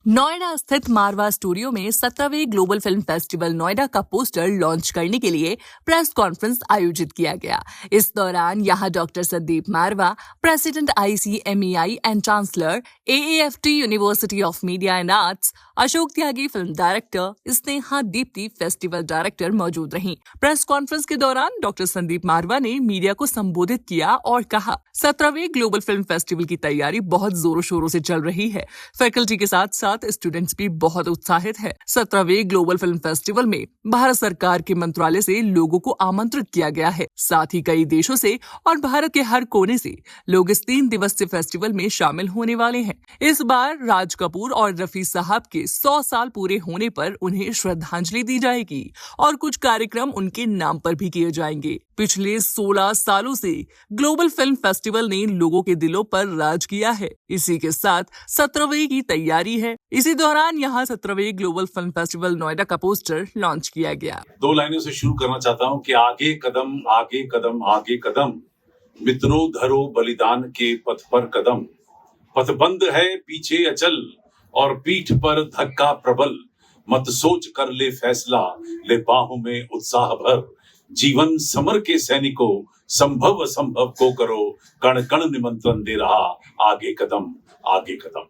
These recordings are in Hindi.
नोएडा स्थित मारवा स्टूडियो में 17वें ग्लोबल फिल्म फेस्टिवल नोएडा का पोस्टर लॉन्च करने के लिए प्रेस कॉन्फ्रेंस आयोजित किया गया। इस दौरान यहां doctor Sandeep Marwah, president ICMEI and chancellor AAFT university of media and arts, Ashok Tyagi film director, Sneha Dipti festival director मौजूद रहीं। प्रेस कॉन्फ्रेंस के दौरान डॉक्टर संदीप मारवा ने मीडिया को संबोधित किया और कहा, 17वें ग्लोबल फिल्म फेस्टिवल की तैयारी बहुत जोरों शोरों से चल रही है। फैकल्टी के साथ साथ स्टूडेंट्स भी बहुत उत्साहित है। 17वें ग्लोबल फिल्म फेस्टिवल में भारत सरकार के मंत्रालय से लोगों को आमंत्रित किया गया है। साथ ही कई देशों से और भारत के हर कोने से लोग इस 3 दिवसीय फेस्टिवल में शामिल होने वाले हैं। इस बार राज कपूर और रफी साहब के 100 साल पूरे होने पर उन्हें श्रद्धांजलि दी जाएगी और कुछ कार्यक्रम उनके नाम पर भी किए जाएंगे। पिछले 16 सालों से ग्लोबल फिल्म फेस्टिवल ने लोगों के दिलों पर राज किया है। इसी के साथ 17वें की तैयारी है। इसी दौरान यहाँ 17वें ग्लोबल फिल्म फेस्टिवल नोएडा का पोस्टर लॉन्च किया गया। 2 लाइनों से शुरू करना चाहता हूँ कि आगे कदम आगे कदम आगे कदम, मित्रों धरो बलिदान के पथ पर कदम, पथबंद है पीछे अचल और पीठ पर धक्का प्रबल, मत सोच कर ले फैसला, ले बाहों में उत्साह भर, जीवन समर के सैनिकों, संभव असंभव को करो, कण कण निमंत्रण दे रहा, आगे कदम आगे कदम।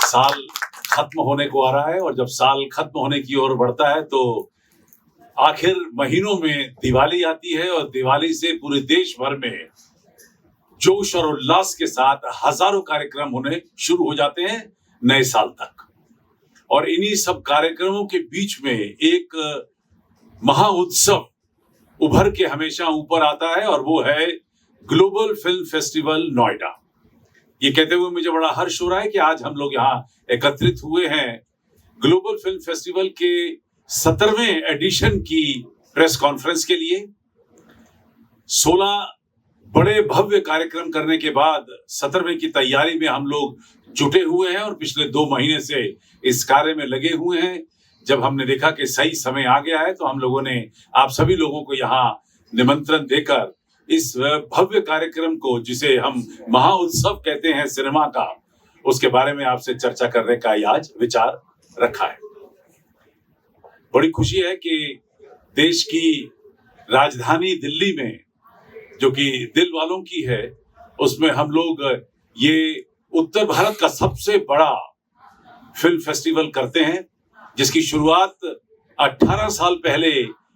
साल खत्म होने को आ रहा है और जब साल खत्म होने की ओर बढ़ता है तो आखिर महीनों में दिवाली आती है और दिवाली से पूरे देश भर में जोश और उल्लास के साथ हजारों कार्यक्रम होने शुरू हो जाते हैं नए साल तक। और इन्हीं सब कार्यक्रमों के बीच में एक महा उत्सव उभर के हमेशा ऊपर आता है और वो है ग्लोबल फिल्म फेस्टिवल नोएडा। ये कहते हुए मुझे बड़ा हर्ष हो रहा है कि आज हम लोग यहाँ एकत्रित हुए हैं ग्लोबल फिल्म फेस्टिवल के 17वें एडिशन की प्रेस कॉन्फ्रेंस के लिए। 16 बड़े भव्य कार्यक्रम करने के बाद 17वें की तैयारी में हम लोग जुटे हुए हैं और पिछले 2 महीने से इस कार्य में लगे हुए हैं। जब हमने देखा कि सही समय आ गया है तो हम लोगों ने आप सभी लोगों को यहाँ निमंत्रण देकर इस भव्य कार्यक्रम को, जिसे हम महा उत्सव कहते हैं सिनेमा का, उसके बारे में आपसे चर्चा करने का आज विचार रखा है। बड़ी खुशी है कि देश की राजधानी दिल्ली में, जो कि दिल वालों की है, उसमें हम लोग ये उत्तर भारत का सबसे बड़ा फिल्म फेस्टिवल करते हैं, जिसकी शुरुआत 18 साल पहले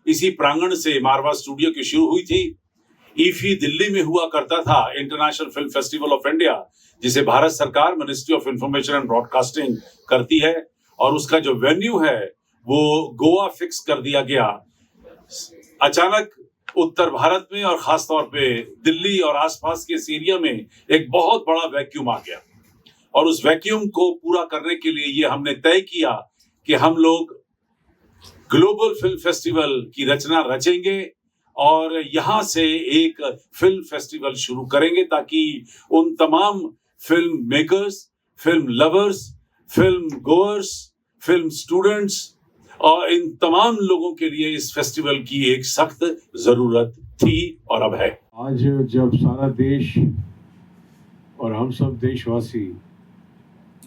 इसी प्रांगण से मारवा स्टूडियो की शुरू हुई थी। ईफी दिल्ली में हुआ करता था, international film festival of India, जिसे भारत सरकार ministry of information and broadcasting करती है और उसका जो वेन्यू है वो गोवा फिक्स कर दिया गया। अचानक उत्तर भारत में और खास तौर पे दिल्ली और आसपास के इस एरिया में एक बहुत बड़ा वैक्यूम आ गया और उस वैक्यूम को पूरा करने के लिए ये हमने तय किया कि हम लोग ग्लोबल फिल्म फेस्टिवल की रचना रचेंगे और यहाँ से एक फिल्म फेस्टिवल शुरू करेंगे ताकि उन तमाम film makers, film lovers, film goers, film students और इन तमाम लोगों के लिए इस फेस्टिवल की एक सख्त जरूरत थी और अब है। आज जब सारा देश और हम सब देशवासी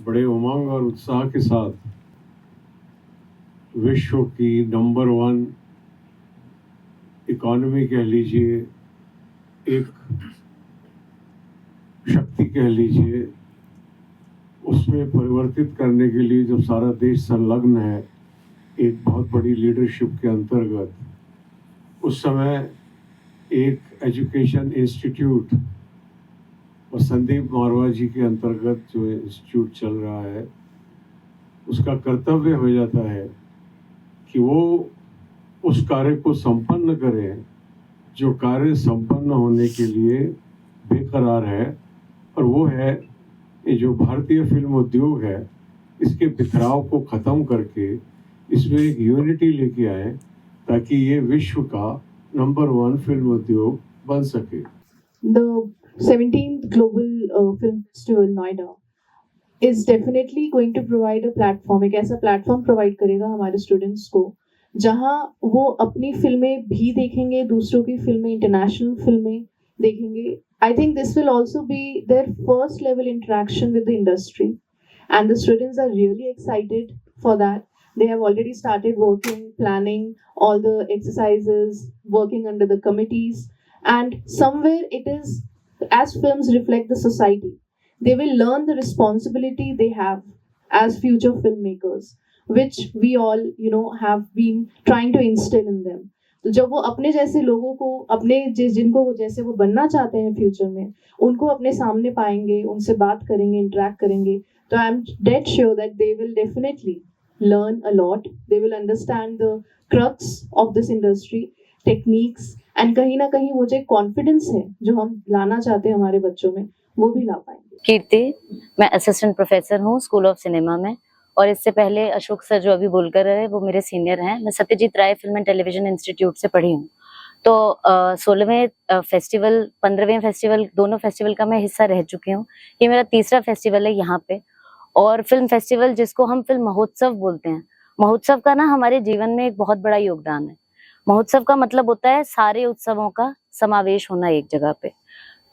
बड़े उमंग और उत्साह के साथ विश्व की नंबर 1 इकोनॉमी कह लीजिए, एक शक्ति कह लीजिए, उसमें परिवर्तित करने के लिए जब सारा देश संलग्न है एक बहुत बड़ी लीडरशिप के अंतर्गत, उस समय एक एजुकेशन इंस्टीट्यूट और संदीप मारवा जी के अंतर्गत जो इंस्टीट्यूट चल रहा है, उसका कर्तव्य हो जाता है कि वो उस कार्य को संपन्न करें जो कार्य संपन्न होने के लिए बेकरार है, और वो है ये जो भारतीय फिल्म उद्योग है, इसके बिखराव को ख़त्म करके इसमें एक यूनिटी लेके आए ताकि ये विश्व का नंबर 1 फिल्म उद्योग बन सके। The 17th Global Film Festival Noida is definitely going to provide a platform, एक ऐसा प्लेटफॉर्म प्रोवाइड करेगा हमारे स्टूडेंट्स को जहां वो अपनी फिल्में भी देखेंगे, दूसरों की फिल्में, इंटरनेशनल फिल्में देखेंगे I think this will also be their first level interaction with the industry, and the students are really excited for that. They have already started working, planning all the exercises, working under the committees, and somewhere it is, as films reflect the society, they will learn the responsibility they have as future filmmakers, which we all, have been trying to instill in them. तो जब वो अपने जैसे लोगों को, अपने जिनको वो जैसे वो बनना चाहते हैं फ्यूचर में, उनको अपने सामने पाएंगे, उनसे बात करेंगे, इंटरेक्ट करेंगे, तो I am dead sure that they will definitely learn a lot. They will understand the crux of this industry, techniques, and कहीं ना कहीं वो जो कॉन्फिडेंस है जो हम लाना चाहते हैं हमारे बच्चों में, वो भी ला पाएंगे. कीर्ति, मैं असिस्टेंट प्रोफेसर हूँ स्कूल ऑफ सिनेमा में, और इससे पहले अशोक सर जो अभी बोलकर रहे वो मेरे सीनियर हैं. मैं सत्यजीत राय फिल्म एंड टेलीविजन इंस्टीट्यूट से पढ़ी हूँ. तो 16वें फेस्टिवल, 15वें फेस्टिवल, दोनों फेस्टिवल का मैं हिस्सा रह चुकी हूँ. ये मेरा तीसरा फेस्टिवल है यहाँ पे. और फिल्म फेस्टिवल, जिसको हम फिल्म महोत्सव बोलते हैं, महोत्सव का ना हमारे जीवन में एक बहुत बड़ा योगदान है. महोत्सव का मतलब होता है सारे उत्सवों का समावेश होना एक जगह पे.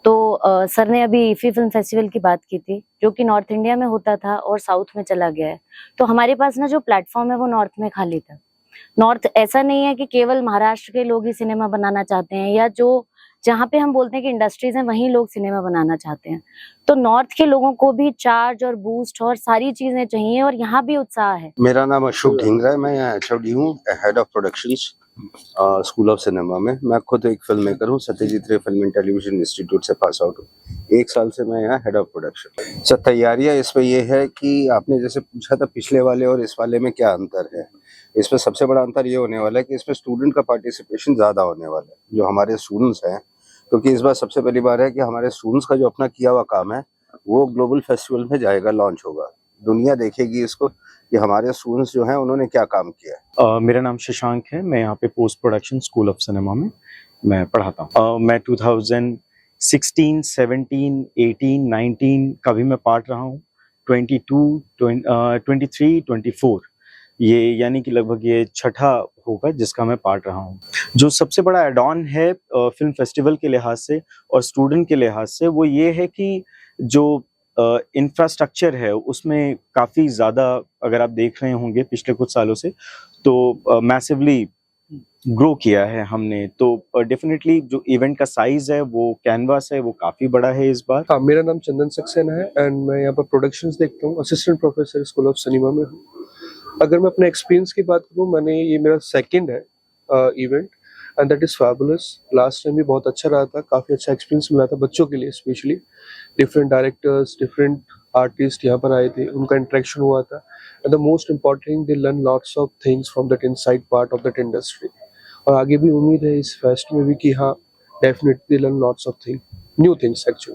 तो सर ने अभी ईफी फिल्म फेस्टिवल की बात की थी, जो कि नॉर्थ इंडिया में होता था और साउथ में चला गया है. तो हमारे पास ना जो प्लेटफॉर्म है वो नॉर्थ में खाली था. नॉर्थ ऐसा नहीं है कि केवल महाराष्ट्र के लोग ही सिनेमा बनाना चाहते हैं, या जो जहाँ पे हम बोलते हैं कि इंडस्ट्रीज हैं वहीं लोग सिनेमा बनाना चाहते हैं. तो नॉर्थ के लोगों को भी चार्ज और बूस्ट और सारी चीजें चाहिए, और यहाँ भी उत्साह है. मेरा नाम अशोक ढींगरा है. मैं यहाँ HOD हूँ, head of productions school of cinema में. मैं खुद एक फिल्म मेकर हूँ, सत्यजीत रे फिल्म एंड टेलीविजन इंस्टीट्यूट से पास आउट हूँ. 1 साल से मैं यहाँ हेड ऑफ प्रोडक्शन. सर, तैयारियाँ इसमें ये है कि आपने जैसे पूछा था पिछले वाले और इस वाले में क्या अंतर है. इसमें सबसे बड़ा अंतर ये होने वाला है कि इसमें स्टूडेंट का पार्टिसिपेशन ज़्यादा होने वाला है, जो हमारे स्टूडेंट्स हैं. क्योंकि इस बार सबसे पहली बार है कि हमारे स्टूडेंट्स का जो अपना किया हुआ काम है वो ग्लोबल फेस्टिवल में जाएगा, लॉन्च होगा. दुनिया देखेगी इसको कि हमारे स्टूडेंट्स जो हैं उन्होंने क्या काम किया है. मेरा नाम शशांक है. मैं यहाँ पे post production school of cinema में मैं पढ़ाता हूँ. मैं 2016, 17, 18, 19 का भी मैं पार्ट रहा हूँ. 22, 23, 24 ये यानी कि लगभग ये छठा होगा जिसका मैं पार्ट रहा हूँ. जो सबसे बड़ा एड ऑन है फिल्म फेस्टिवल के लिहाज से और स्टूडेंट के लिहाज से, वो ये है कि जो इंफ्रास्ट्रक्चर है उसमें काफ़ी ज़्यादा, अगर आप देख रहे होंगे पिछले कुछ सालों से, तो मैसिवली ग्रो किया है हमने. तो डेफिनेटली जो इवेंट का साइज है, वो कैनवास है, वो काफ़ी बड़ा है इस बार. हाँ, मेरा नाम चंदन सक्सेना है एंड मैं यहाँ पर प्रोडक्शंस देखता हूँ. Assistant professor school of cinema में हूँ. अगर मैं अपने एक्सपीरियंस की बात करूँ, ये मेरा सेकंड है event and that is fabulous. Last time भी बहुत अच्छा रहा था, काफ़ी अच्छा एक्सपीरियंस मिला था बच्चों के लिए. Specially different directors, different artist यहाँ पर आए थे, उनका इंटरेक्शन हुआ था. And the most important, they learn lots of things from that inside part of that industry. और आगे भी उम्मीद है इस फेस्ट में भी कि हाँ, definitely learn lots of thing, new things actually.